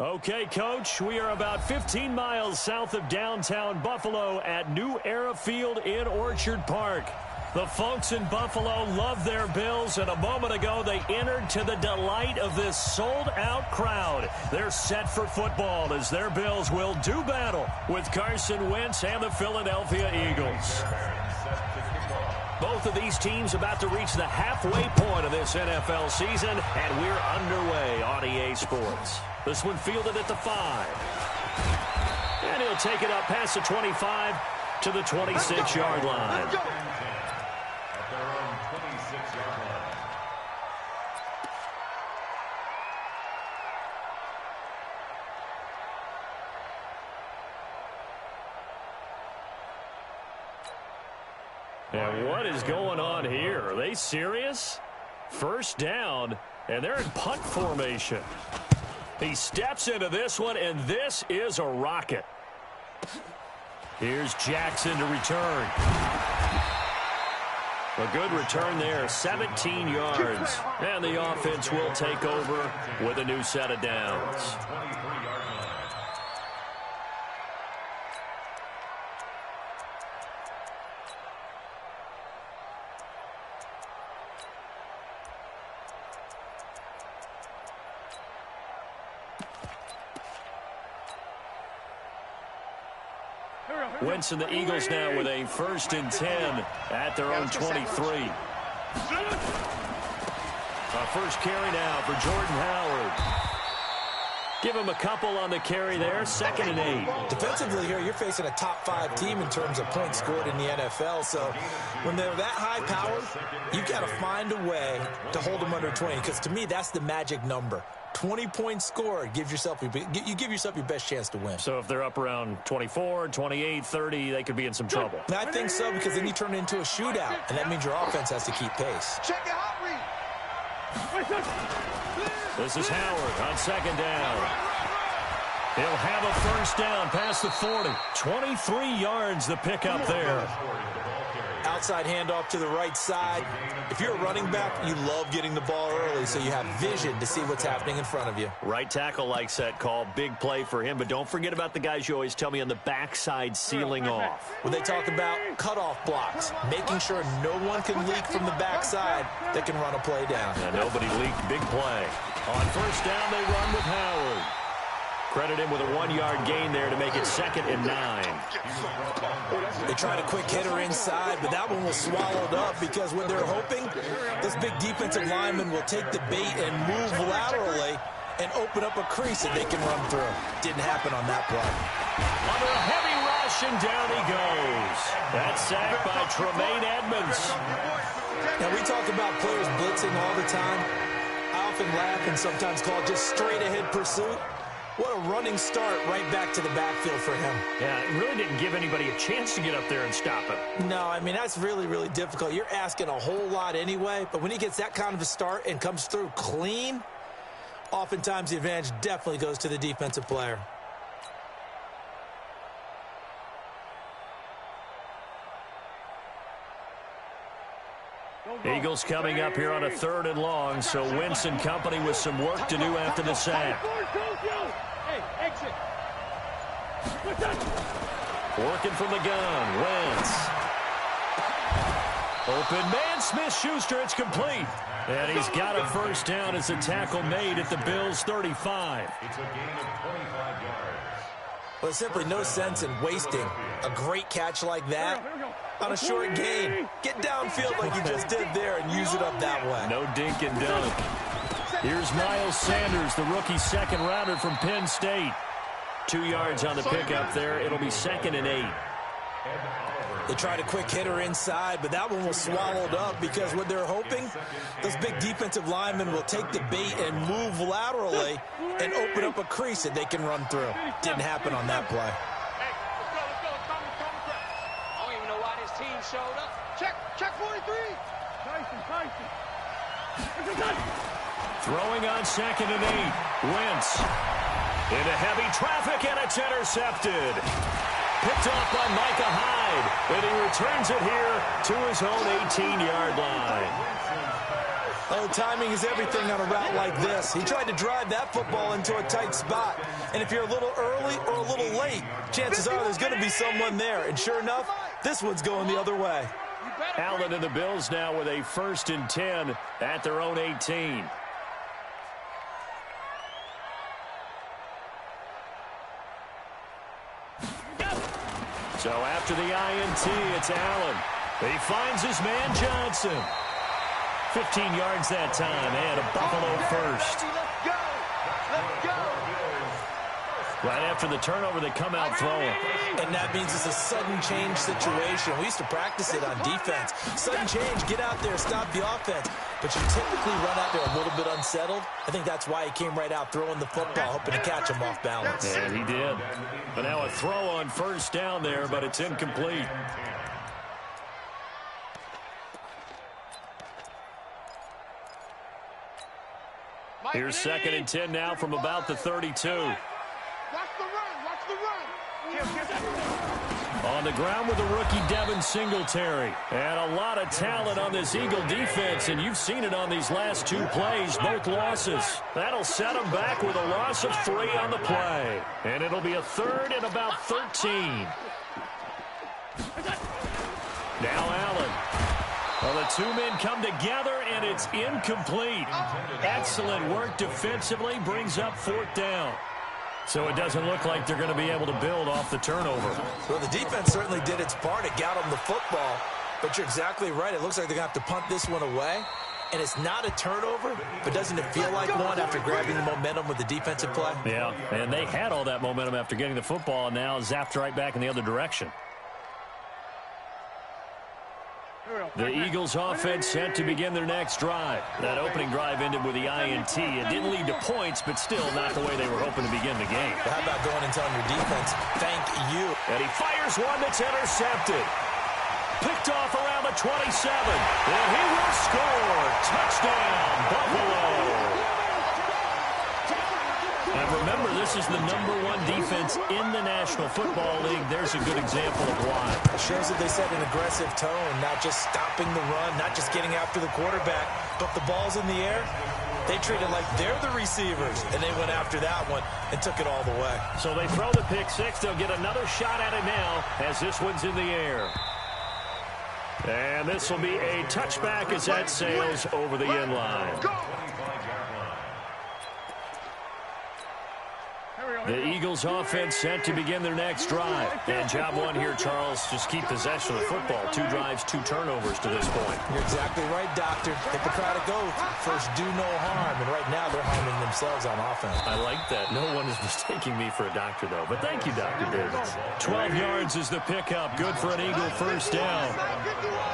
Okay, Coach, we are about 15 miles south of downtown Buffalo at New Era Field in Orchard Park. The folks in Buffalo love their Bills, and a moment ago they entered to the delight of this sold-out crowd. They're set for football as their Bills will do battle with Carson Wentz and the Philadelphia Eagles. Both of these teams about to reach the halfway point of this NFL season, and we're underway on EA Sports. This one fielded at the 5. And he'll take it up past the 25 to the 26-yard line. And what is going on here? Are they serious? First down, and they're in punt formation. He steps into this one, and this is a rocket. Here's Jackson to return. A good return there, 17 yards. And the offense will take over with a new set of downs. Wentz and the Eagles now with a 1st and 10 at their own 23. First carry now for Jordan Howard. Give him a couple on the carry there, 2nd and 8. Defensively here, you're facing a top 5 team in terms of points scored in the NFL. So when they're that high powered, you got to find a way to hold them under 20. Because to me, that's the magic number. 20 points scored, you give yourself your best chance to win. So if they're up around 24, 28, 30, they could be in some trouble. I think so, because then you turn it into a shootout, and that means your offense has to keep pace. Check it out, read. This is Howard on 2nd down. He'll have a 1st down past the 40. 23 yards the pickup there. Outside handoff to the right side. If you're a running back, you love getting the ball early so you have vision to see what's happening in front of you. Right tackle likes that call. Big play for him, but don't forget about the guys you always tell me on the backside sealing off. When they talk about cutoff blocks, making sure no one can leak from the backside that can run a play down. And nobody leaked. Big play. On 1st down, they run with Howard. Credit him with a 1-yard gain there to make it 2nd and 9. They tried a quick hitter inside, but that one was swallowed up because what they're hoping, this big defensive lineman will take the bait and move laterally and open up a crease that they can run through. Didn't happen on that play. Under a heavy rush, and down he goes. That's sacked by Tremaine Edmonds. Now, we talk about players blitzing all the time. I often laugh and sometimes call it just straight-ahead pursuit. What a running start right back to the backfield for him. Yeah, it really didn't give anybody a chance to get up there and stop him. No, I mean, that's really, really difficult. You're asking a whole lot anyway, but when he gets that kind of a start and comes through clean, oftentimes the advantage definitely goes to the defensive player. Eagles coming up here on a 3rd and long, so Wentz and company with some work to do after the sack. Working from the gun, Wentz. Open man, Smith-Schuster, it's complete. And he's got a 1st down as a tackle made at the Bills' 35. It's a gain of 25 yards. Well, there's simply no sense in wasting a great catch like that on a short gain. Get downfield like you just did there and use it up that way. No dink and dunk. Here's Miles Sanders, the rookie 2nd rounder from Penn State. 2 yards on the pickup there. It'll be 2nd and 8. They tried a quick hitter inside, but that one was swallowed up because what they're hoping, those big defensive linemen will take the bait and move laterally and open up a crease that they can run through. Didn't happen on that play. I don't even know why this team showed up. Check 43. Throwing on 2nd and 8. Wentz into heavy traffic, and it's intercepted. Picked off by Micah Hyde, and he returns it here to his own 18-yard line. Oh, timing is everything on a route like this. He tried to drive that football into a tight spot. And if you're a little early or a little late, chances are there's going to be someone there. And sure enough, this one's going the other way. Allen and the Bills now with a 1st and 10 at their own 18. So after the INT, it's Allen. He finds his man Johnson. 15 yards that time, and a Buffalo first. Right after the turnover, they come out throwing. And that means it's a sudden change situation. We used to practice it on defense. Sudden change, get out there, stop the offense. But you typically run out there a little bit unsettled. I think that's why he came right out throwing the football, hoping to catch him off balance. And he did. But now a throw on 1st down there, but it's incomplete. Here's 2nd and 10 now from about the 32. Watch the run. Watch the run. On the ground with the rookie Devin Singletary. And a lot of talent on this Eagle defense, and you've seen it on these last 2 plays, both losses. That'll set them back with a loss of 3 on the play. And it'll be a 3rd and about 13. Now Allen. Well, the 2 men come together, and it's incomplete. Excellent work defensively, brings up 4th down. So it doesn't look like they're going to be able to build off the turnover. Well, the defense certainly did its part. It got them the football. But you're exactly right. It looks like they're going to have to punt this one away. And it's not a turnover, but doesn't it feel like one after grabbing the momentum with the defensive play? Yeah, and they had all that momentum after getting the football, and now zapped right back in the other direction. The Eagles offense set to begin their next drive. That opening drive ended with the INT. It didn't lead to points, but still not the way they were hoping to begin the game. But how about going and telling your defense, thank you? And he fires one that's intercepted. Picked off around the 27. And he will score. Touchdown, Buffalo. And remember, this is the #1 defense in the National Football League. There's a good example of why. It shows that they set an aggressive tone, not just stopping the run, not just getting after the quarterback, but the ball's in the air. They treat it like they're the receivers, and they went after that one and took it all the way. So they throw the pick 6. They'll get another shot at it now as this one's in the air. And this will be a touchback as that sails over the end line. The Eagles offense set to begin their next drive. And job 1 here, Charles, just keep possession of the football. 2 drives, 2 turnovers to this point. You're exactly right, Doctor. Hippocratic oath. First, do no harm. And right now, they're harming themselves on offense. I like that. No one is mistaking me for a doctor, though. But thank you, Dr. Davis. 12 yards is the pickup. Good for an Eagle 1st down.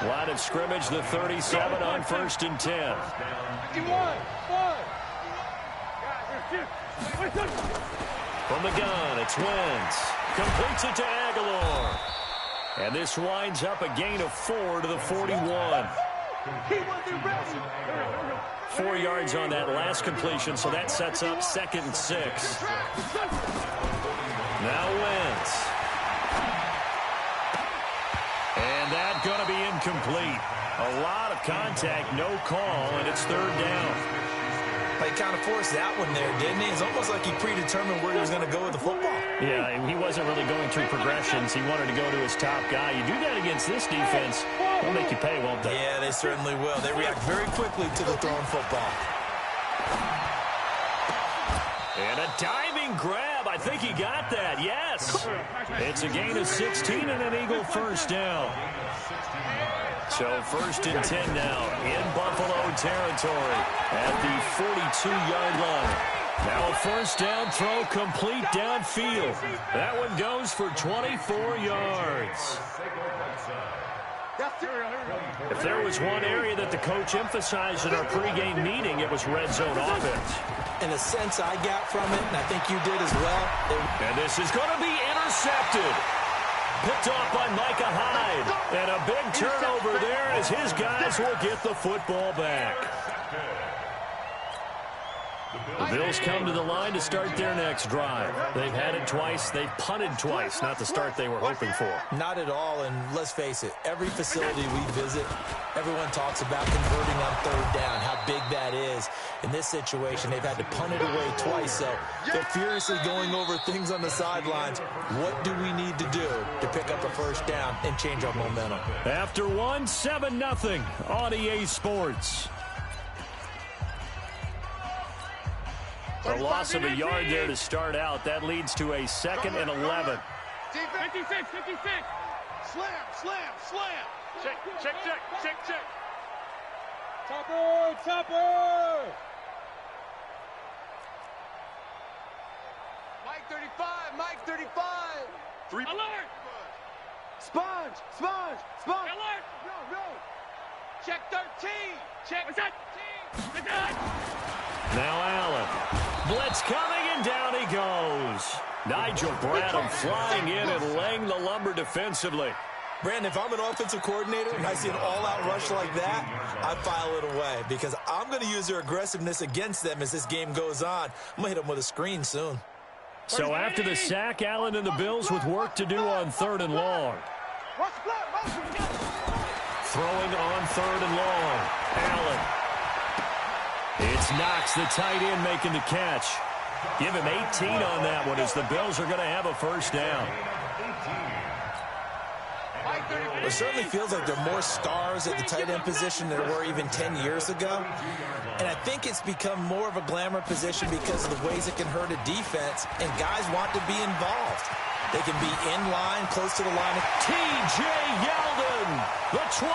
Line of scrimmage, the 37 on 1st and 10. From the gun, it's Wentz. Completes it to Aguilar. And this winds up a gain of 4 to the 41. 4 yards on that last completion, so that sets up 2nd and 6. Now Wentz. And that's going to be incomplete. A lot of contact, no call, and it's 3rd down. He kind of forced that one there, didn't he? It's almost like he predetermined where he was going to go with the football. Yeah, he wasn't really going through progressions. He wanted to go to his top guy. You do that against this defense, they'll make you pay, won't they? Yeah, they certainly will. They react very quickly to the thrown football. And a diving grab. I think he got that. Yes. It's a gain of 16 and an Eagle 1st down. So 1st and 10 now in Buffalo territory at the 42-yard line. Now a 1st down throw complete downfield. That one goes for 24 yards. If there was one area that the coach emphasized in our pregame meeting, it was red zone offense. In the sense I got from it, and I think you did as well. And this is going to be intercepted. Picked off by Micah Hyde. And a big turnover there as his guys will get the football back. The Bills come to the line to start their next drive. They've had it twice. They've punted twice. Not the start they were hoping for. Not at all, and let's face it, every facility we visit, everyone talks about converting on third down, how big that is. In this situation, they've had to punt it away twice, so they're furiously going over things on the sidelines. What do we need to do to pick up a first down and change our momentum? After one, 7-0 on EA Sports. A loss of a yard there to start out. That leads to a 2nd and 11. 56. Slam. Check. Topper. Mike 35. Alert! Sponge. Alert! No. Check 13. Check 13. Now Allen. Blitz coming, and down he goes. Nigel Bradham flying in and laying the lumber defensively. Brandon, if I'm an offensive coordinator and I see an all-out rush like that, I file it away because I'm going to use their aggressiveness against them as this game goes on. I'm going to hit them with a screen soon. So after the sack, Allen and the Bills with work to do on 3rd and long. Throwing on 3rd and long. Allen. It's Knox, the tight end, making the catch. Give him 18 on that one as the Bills are going to have a first down. It certainly feels like there are more stars at the tight end position than there were even 10 years ago. And I think it's become more of a glamour position because of the ways it can hurt a defense, and guys want to be involved. They can be in line, close to the line. T.J. Yeldon, the 20.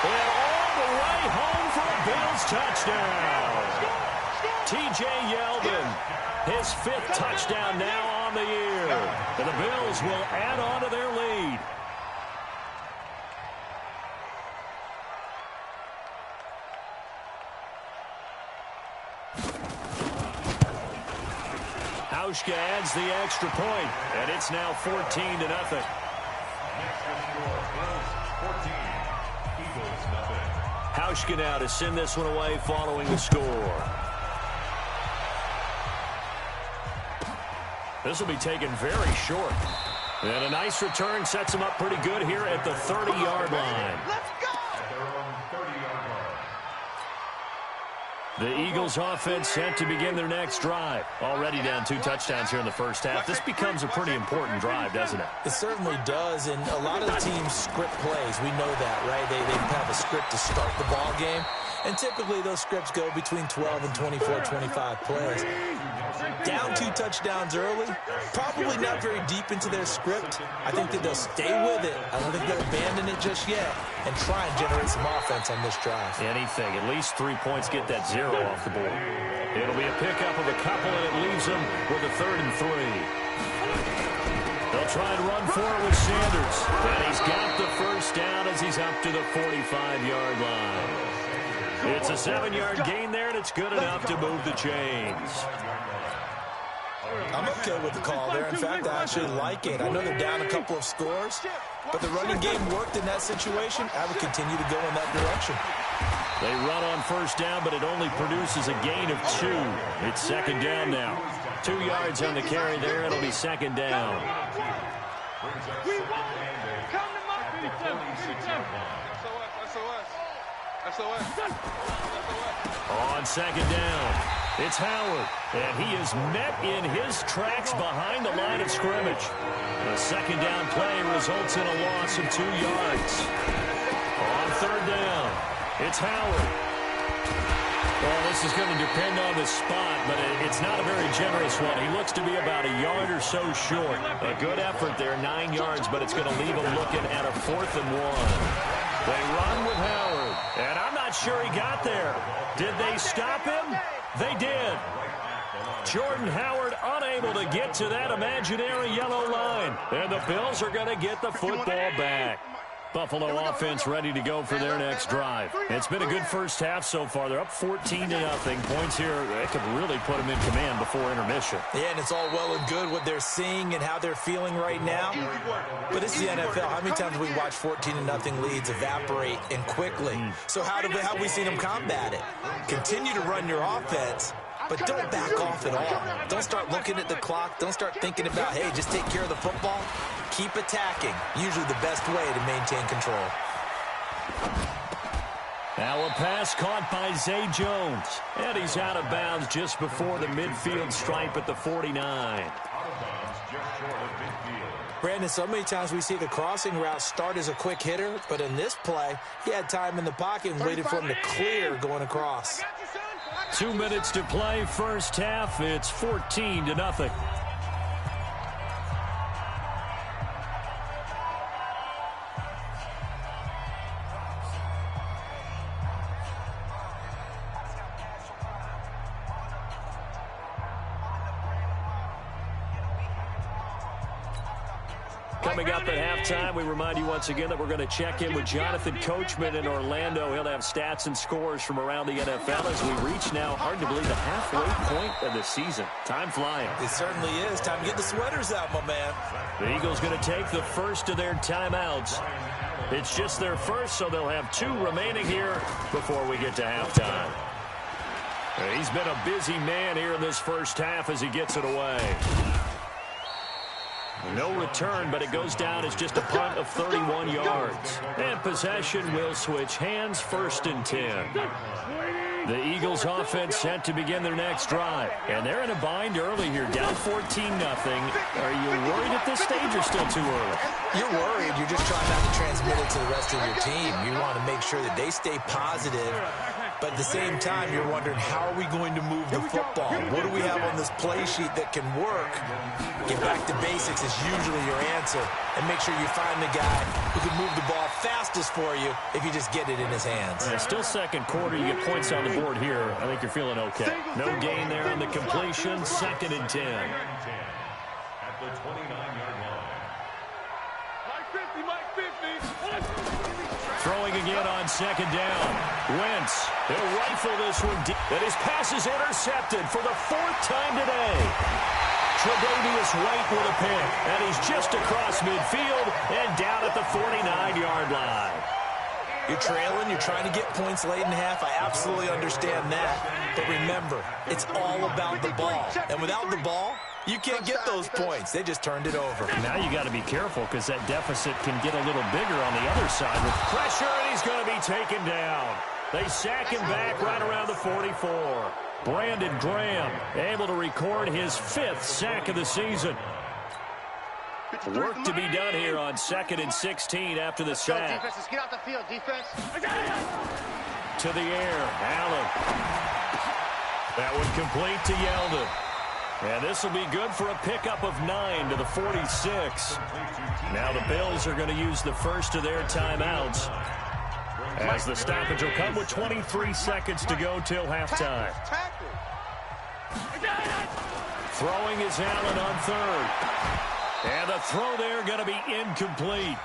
And all the way home for a Bills touchdown. T.J. Yeldon, his 5th touchdown now on the year. And the Bills will add on to their lead. Hauschka adds the extra point, and it's now 14-0. Hauschka now to send this one away following the score. This will be taken very short. And a nice return sets him up pretty good here at the 30-yard line. Let's go! The Eagles offense set to begin their next drive. Already down 2 touchdowns here in the first half. This becomes a pretty important drive, doesn't it? It certainly does, and a lot of the teams script plays. We know that, right? They have a script to start the ball game, and typically those scripts go between 12 and 24, 25 plays. Down 2 touchdowns early, probably not very deep into their script. I think that they'll stay with it. I don't think they'll abandon it just yet and try and generate some offense on this drive. Anything. At least 3 points, get that 0 off the board. It'll be a pickup of a couple, and it leaves them with a 3rd and 3. They'll try and run for it with Sanders. And he's got the first down as he's up to the 45-yard line. It's a 7-yard gain there, and it's good enough to move the chains. I'm okay with the call there. In fact, I actually like it. I know they're down a couple of scores, but the running game worked in that situation. I would continue to go in that direction. They run on first down, but it only produces a gain of 2. It's 2nd down now. 2 yards on the carry there. It'll be 2nd down. On 2nd down, it's Howard, and he is met in his tracks behind the line of scrimmage. The 2nd down play results in a loss of 2 yards. On 3rd down, it's Howard. Well, this is going to depend on the spot, but it's not a very generous one. He looks to be about a yard or so short. A good effort there, 9 yards, but it's going to leave him looking at a 4th and 1. They run with Howard, and I'm not sure he got there. Did they stop him? They did. Jordan Howard unable to get to that imaginary yellow line, and the Bills are going to get the football back. Buffalo offense ready to go for their next drive. It's been a good first half so far. They're up 14-0. Points here, they could really put them in command before intermission. Yeah, and it's all well and good what they're seeing and how they're feeling right now. But this is the NFL. How many times have we watched 14-0 leads evaporate and quickly? So how have we seen them combat it? Continue to run your offense, but don't back off at all. Don't start looking at the clock. Don't start thinking about, hey, just take care of the football. Keep attacking. Usually the best way to maintain control. Now a pass caught by Zay Jones. And he's out of bounds just before the midfield stripe at the 49. Brandon, so many times we see the crossing route start as a quick hitter, but in this play, he had time in the pocket and waited for him to clear going across. 2 minutes to play, first half. It's 14-0. Coming up at halftime, we remind you once again that we're going to check in with Jonathan Coachman in Orlando. He'll have stats and scores from around the NFL as we reach now, hard to believe, the halfway point of the season. Time flying. It certainly is. Time to get the sweaters out, my man. The Eagles going to take the first of their timeouts. It's just their first, so they'll have 2 remaining here before we get to halftime. He's been a busy man here in this first half as he gets it away. No return, but it goes down as just a punt of 31 yards. And possession will switch hands, 1st and 10. The Eagles offense set to begin their next drive. And they're in a bind early here, down 14-0. Are you worried at this stage or still too early? You're worried. You're just trying not to transmit it to the rest of your team. You want to make sure that they stay positive. But at the same time, you're wondering, how are we going to move the football? What do we have on this play sheet that can work? Get back to basics is usually your answer. And make sure you find the guy who can move the ball fastest for you if you just get it in his hands. Yeah, still second quarter. You get points on the board here. I think you're feeling okay. No gain there on the completion. 2nd and 10. At the 29-yard line. Mike 50. Throwing again on 2nd down. Wentz, he'll rifle this one deep. And his pass is intercepted for the 4th time today. Tre'Davious White with a pick. And he's just across midfield and down at the 49-yard line. You're trailing. You're trying to get points late in half. I absolutely understand that. But remember, it's all about the ball. And without the ball, you can't get those points. They just turned it over. Now you got to be careful because that deficit can get a little bigger on the other side with pressure, and he's going to be taken down. They sack him back right around the 44. Brandon Graham able to record his 5th sack of the season. Work to be done here on 2nd and 16 after the sack. Defense, get out the field, defense. To the air, Allen. That one complete to Yeldon. And this will be good for a pickup of 9 to the 46. Now the Bills are going to use the first of their timeouts, as the stoppage will come with 23 seconds to go till halftime. Throwing is Allen on 3rd. And the throw there going to be incomplete.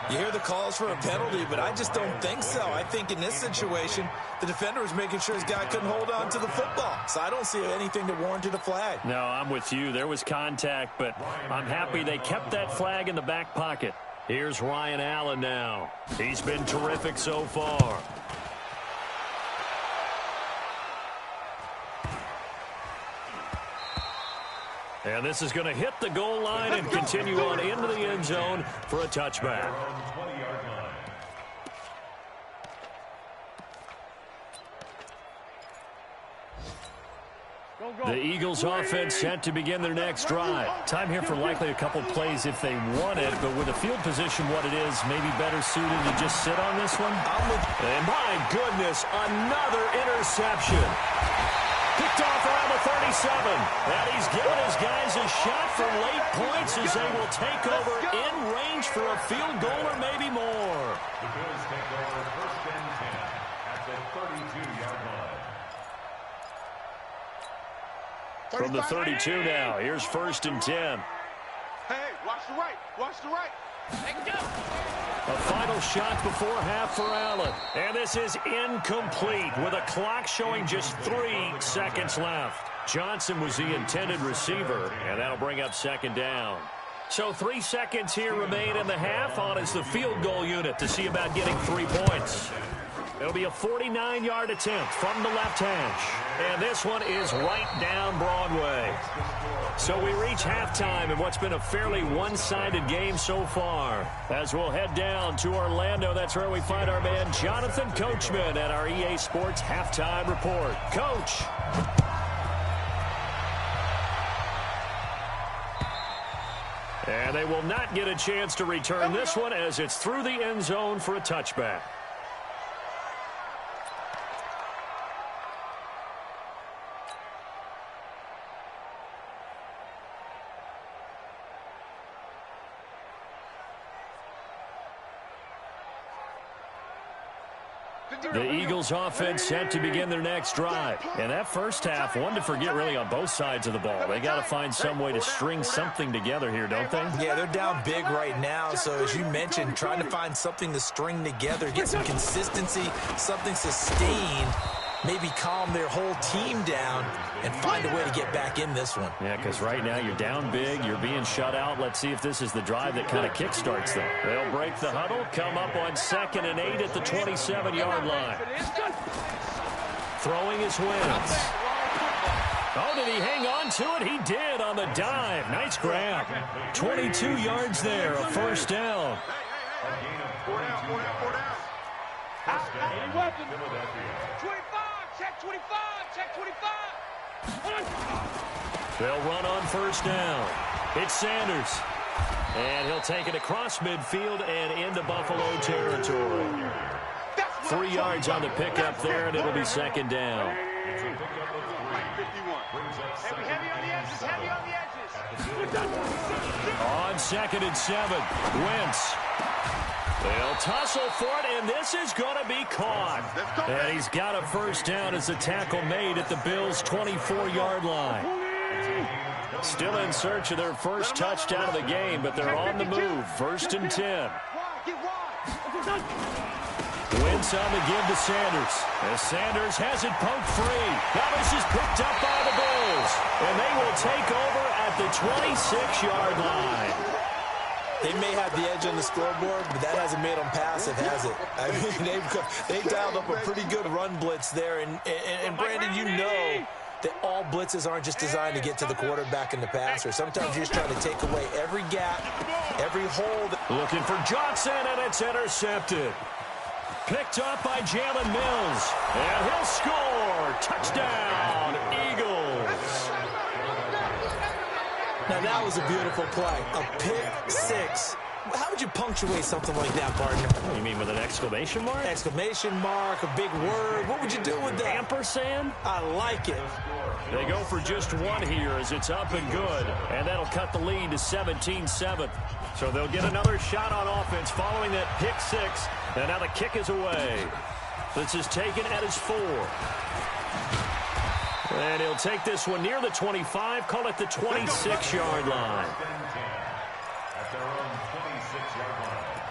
You hear the calls for a penalty, but I just don't think so. I think in this situation, the defender was making sure his guy couldn't hold on to the football. So I don't see anything that warranted a flag. No, I'm with you. There was contact, but I'm happy they kept that flag in the back pocket. Here's Ryan Allen now. He's been terrific so far. And this is going to hit the goal line and continue on into the end zone for a touchback. The Eagles offense set to begin their next drive. Time here for likely a couple plays if they want it, but with the field position what it is, maybe better suited to just sit on this one. And my goodness, another interception. Picked off around the 37. And he's given his guys a shot for late points as they will take over in range for a field goal or maybe more. The Bills take over 1st and 10 at the 32-yard line. From the 32 now, here's 1st and 10. Hey, watch the right. Watch the right. A final shot before half for Allen. And this is incomplete with a clock showing just 3 seconds left. Johnson was the intended receiver, and that'll bring up 2nd down. So 3 seconds here remain in the half. On is the field goal unit to see about getting 3 points. It'll be a 49-yard attempt from the left hash. And this one is right down Broadway. So we reach halftime in what's been a fairly one-sided game so far. As we'll head down to Orlando, that's where we find our man Jonathan Coachman at our EA Sports Halftime Report. Coach. And they will not get a chance to return this one as it's through the end zone for a touchback. The Eagles offense set to begin their next drive. And that first half, one to forget really on both sides of the ball. They got to find some way to string something together here, don't they? Yeah, they're down big right now. So as you mentioned, trying to find something to string together, get some consistency, something sustained, maybe calm their whole team down and find a way to get back in this one. Yeah, because right now you're down big, you're being shut out. Let's see if this is the drive that kind of kickstarts them. They'll break the huddle, come up on 2nd and 8 at the 27-yard line. Throwing his Wentz. Oh, did he hang on to it? He did on the dive. Nice grab. 22 yards there, a first down. Check 25, check 25. They'll run on first down. It's Sanders. And he'll take it across midfield and into Buffalo territory. 3 yards on the pickup there, and it'll be 2nd down. Heavy on the edges, heavy on the edges. On 2nd and 7, Wentz. They'll tussle for it, and this is going to be caught. And he's got a first down as the tackle made at the Bills' 24-yard line. Still in search of their first touchdown of the game, but they're on the move. 1st and 10. Wentz on the give to Sanders. As Sanders has it poked free. Now this is picked up by the Bills. And they will take over at the 26-yard line. They may have the edge on the scoreboard, but that hasn't made them passive, has it? I mean, they've dialed up a pretty good run blitz there. And Brandon, you know that all blitzes aren't just designed to get to the quarterback and the passer. Sometimes you're just trying to take away every gap, every hole. Looking for Johnson, and it's intercepted. Picked up by Jalen Mills. And he'll score. Touchdown, Eagles. Now, that was a beautiful play. A pick six. How would you punctuate something like that, partner? You mean with an exclamation mark? Exclamation mark, a big word. What would you do with that? Ampersand? I like it. They go for just one here as it's up and good. And that'll cut the lead to 17-7. So they'll get another shot on offense following that pick six. And now the kick is away. This is taken at his 4. And he'll take this one near the 25, call it the 26-yard line. At their own 26-yard line.